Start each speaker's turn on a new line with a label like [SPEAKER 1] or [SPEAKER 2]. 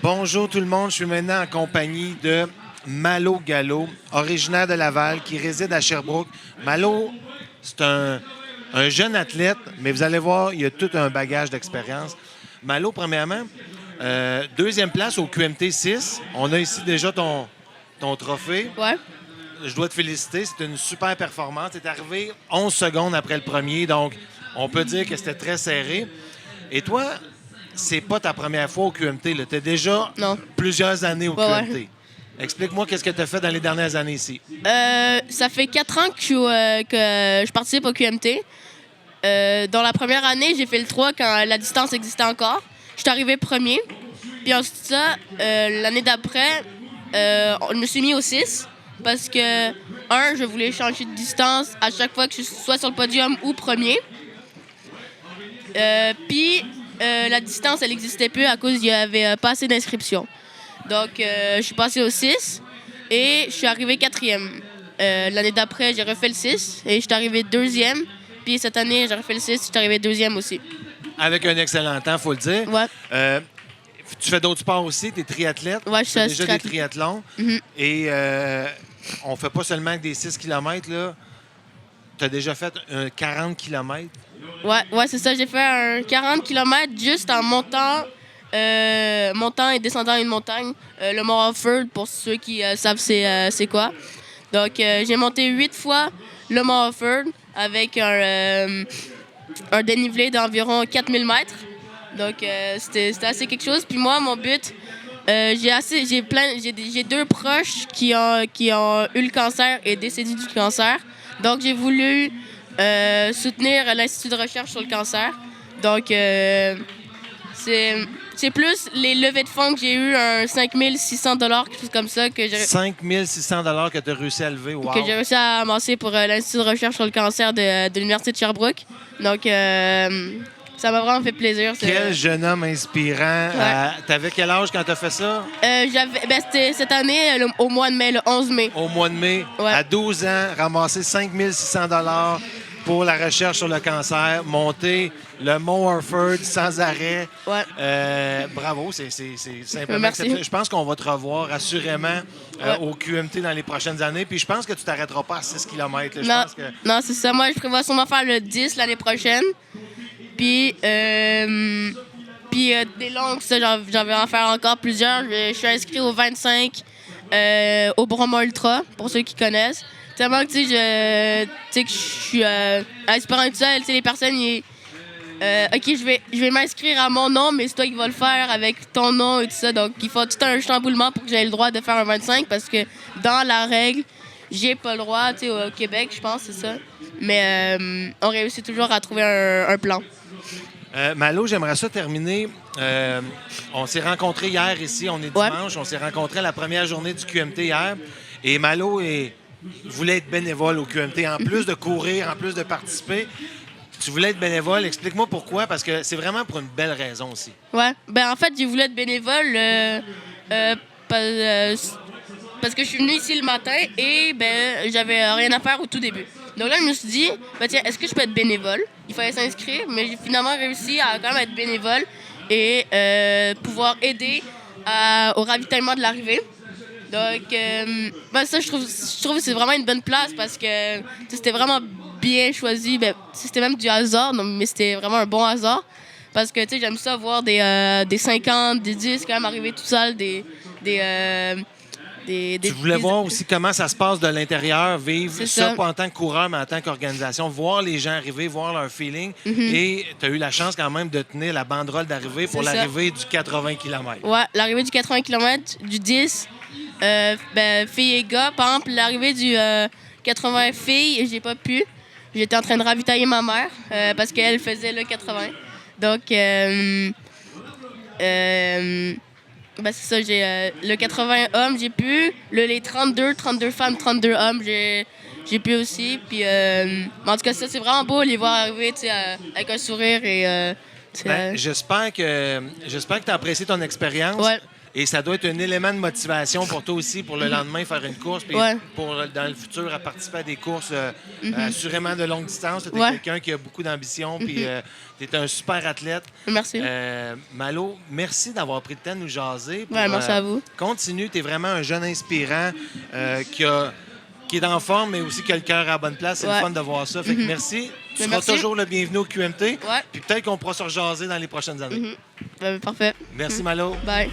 [SPEAKER 1] Bonjour tout le monde, je suis maintenant en compagnie de Malo Gallo, originaire de Laval, qui réside à Sherbrooke. Malo, c'est un jeune athlète, mais vous allez voir, il a tout un bagage d'expérience. Malo, premièrement, deuxième place au QMT 6. On a ici déjà ton trophée.
[SPEAKER 2] Ouais.
[SPEAKER 1] Je dois te féliciter, c'est une super performance. Tu es arrivé 11 secondes après le premier, donc on peut dire que c'était très serré. Et toi, c'est pas ta première fois au QMT. Tu as déjà plusieurs années au QMT.
[SPEAKER 2] Ouais.
[SPEAKER 1] Explique-moi qu'est-ce que tu as fait dans les dernières années ici.
[SPEAKER 2] Ça fait 4 ans que je participe au QMT. Dans la première année, j'ai fait le 3 quand la distance existait encore. Je suis arrivé premier. Puis ensuite ça, l'année d'après, je me suis mis au 6 parce que, je voulais changer de distance à chaque fois que je sois sur le podium ou premier. Puis la distance, elle n'existait plus à cause qu'il n'y avait pas assez d'inscriptions. Donc, je suis passé au 6 et je suis arrivé 4e. L'année d'après, j'ai refait le 6 et je suis arrivé 2e. Puis cette année, j'ai refait le 6 je suis arrivé 2e aussi.
[SPEAKER 1] Avec un excellent temps, il faut le dire.
[SPEAKER 2] Ouais.
[SPEAKER 1] Tu fais d'autres sports aussi, tu es triathlète.
[SPEAKER 2] Ouais, je
[SPEAKER 1] fais
[SPEAKER 2] suis
[SPEAKER 1] déjà des triathlons.
[SPEAKER 2] Mm-hmm.
[SPEAKER 1] Et on fait pas seulement des 6 km. Tu as déjà fait un 40 km.
[SPEAKER 2] Ouais, c'est ça. J'ai fait un 40 km juste en montant et descendant une montagne. Le Mont Offord, pour ceux qui savent c'est quoi. Donc, j'ai monté 8 fois le Mont Offord avec un dénivelé d'environ 4000 mètres. Donc, c'était assez quelque chose. Puis moi, mon but, j'ai 2 proches qui ont eu le cancer et décédés du cancer. Donc, j'ai voulu soutenir l'Institut de recherche sur le cancer. Donc, c'est plus les levées de fonds que j'ai eu, un 5600 $, quelque chose comme ça.
[SPEAKER 1] 5600 $ que tu as réussi à lever, wow.
[SPEAKER 2] Que j'ai réussi à amasser pour l'Institut de recherche sur le cancer de l'Université de Sherbrooke. Donc, ça m'a vraiment fait plaisir.
[SPEAKER 1] Quel jeune homme inspirant.
[SPEAKER 2] Ouais.
[SPEAKER 1] T'avais quel âge quand t'as fait ça?
[SPEAKER 2] C'était cette année, au mois de mai, le 11 mai.
[SPEAKER 1] Au mois de mai.
[SPEAKER 2] Ouais.
[SPEAKER 1] À 12 ans, ramasser 5600 $ pour la recherche sur le cancer, monter le Mont Offord sans arrêt.
[SPEAKER 2] Ouais.
[SPEAKER 1] Bravo, c'est simplement
[SPEAKER 2] Merci.
[SPEAKER 1] exceptionnel. Je pense qu'on va te revoir assurément au QMT dans les prochaines années. Puis je pense que tu t'arrêteras pas à 6 km.
[SPEAKER 2] Non, c'est ça. Moi, je prévois sûrement faire le 10 l'année prochaine. Puis des longues, ça, j'en vais en faire encore plusieurs. Je suis inscrit au 25 au Bromont Ultra, pour ceux qui connaissent. Tellement que, tu sais, que je suis à Espérance-Seul, les personnes, OK, je vais m'inscrire à mon nom, mais c'est toi qui vas le faire avec ton nom et tout ça. Donc, il faut tout un chamboulement pour que j'aie le droit de faire un 25 parce que dans la règle, j'ai pas le droit, tu sais, au Québec, je pense, c'est ça. Mais on réussit toujours à trouver un plan.
[SPEAKER 1] Malo, j'aimerais ça terminer. On s'est rencontrés hier ici, on est dimanche. On s'est rencontrés à la première journée du QMT hier. Et Malo voulait être bénévole au QMT. En plus de courir, en plus de participer, tu voulais être bénévole. Explique-moi pourquoi, parce que c'est vraiment pour une belle raison aussi.
[SPEAKER 2] Ouais. Ben en fait, j'ai voulu être bénévole parce que je suis venue ici le matin et j'avais rien à faire au tout début. Donc là, je me suis dit, tiens, est-ce que je peux être bénévole? Il fallait s'inscrire, mais j'ai finalement réussi à quand même être bénévole et pouvoir aider au ravitaillement de l'arrivée. Donc, ça, je trouve que c'est vraiment une bonne place parce que c'était vraiment bien choisi. C'était même du hasard, mais c'était vraiment un bon hasard. Parce que, tu sais, j'aime ça voir des 50, des 10 quand même arriver tout seul,
[SPEAKER 1] Tu voulais voir aussi comment ça se passe de l'intérieur, vivre ça pas en tant que coureur, mais en tant qu'organisation, voir les gens arriver, voir leur feeling.
[SPEAKER 2] Mm-hmm.
[SPEAKER 1] Et tu as eu la chance quand même de tenir la banderole d'arrivée pour l'arrivée du 80 km.
[SPEAKER 2] Ouais, l'arrivée du 80 km, du 10, filles et gars. Par exemple, l'arrivée du 80 filles, j'ai pas pu. J'étais en train de ravitailler ma mère parce qu'elle faisait le 80. Donc, c'est ça, j'ai le 80 hommes, j'ai pu. Les 32 femmes, 32 hommes, j'ai pu aussi. Puis, en tout cas, ça, c'est vraiment beau les voir arriver avec un sourire. Et,
[SPEAKER 1] j'espère que tu as apprécié ton expérience.
[SPEAKER 2] Ouais.
[SPEAKER 1] Et ça doit être un élément de motivation pour toi aussi, pour le lendemain, faire une course. Puis
[SPEAKER 2] Ouais.
[SPEAKER 1] pour, dans le futur, à participer à des courses assurément de longue distance. Tu es
[SPEAKER 2] Ouais.
[SPEAKER 1] quelqu'un qui a beaucoup d'ambition, puis tu es un super athlète.
[SPEAKER 2] Merci.
[SPEAKER 1] Malo, merci d'avoir pris le temps de nous jaser.
[SPEAKER 2] Ouais, merci à vous.
[SPEAKER 1] Continue, tu es vraiment un jeune inspirant qui est en forme, mais aussi qui a le cœur à la bonne place. C'est le
[SPEAKER 2] Ouais.
[SPEAKER 1] fun de voir ça. Fait que merci. Tu
[SPEAKER 2] Mais
[SPEAKER 1] seras
[SPEAKER 2] merci.
[SPEAKER 1] toujours le bienvenu au QMT.
[SPEAKER 2] Ouais.
[SPEAKER 1] Puis peut-être qu'on pourra se rejaser dans les prochaines années.
[SPEAKER 2] Parfait.
[SPEAKER 1] Merci, Malo.
[SPEAKER 2] Bye.